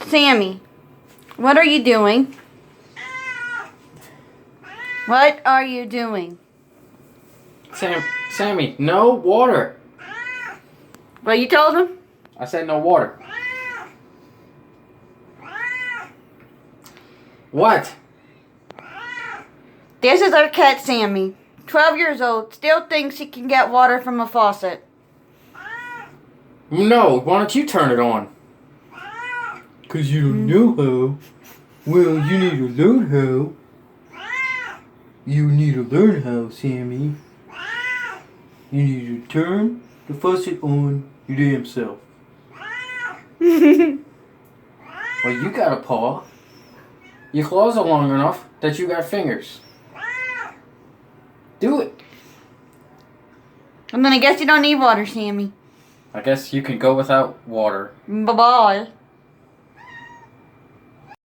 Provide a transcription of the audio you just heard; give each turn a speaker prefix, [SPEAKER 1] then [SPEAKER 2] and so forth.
[SPEAKER 1] Sammy, what are you doing? What are you doing?
[SPEAKER 2] Sammy, no water.
[SPEAKER 1] What you told him?
[SPEAKER 2] I said no water. What?
[SPEAKER 1] This is our cat, Sammy. 12 years old, still thinks he can get water from a faucet.
[SPEAKER 2] No, why don't you turn it on? 'Cause you don't know how. Well, you need to learn how. You need to learn how, Sammy. You need to turn the faucet on your damn self. Well, you got a paw. Your claws are long enough that you got fingers. Do it.
[SPEAKER 1] And then I guess you don't need water, Sammy.
[SPEAKER 2] I guess you can go without water.
[SPEAKER 1] Bye-bye.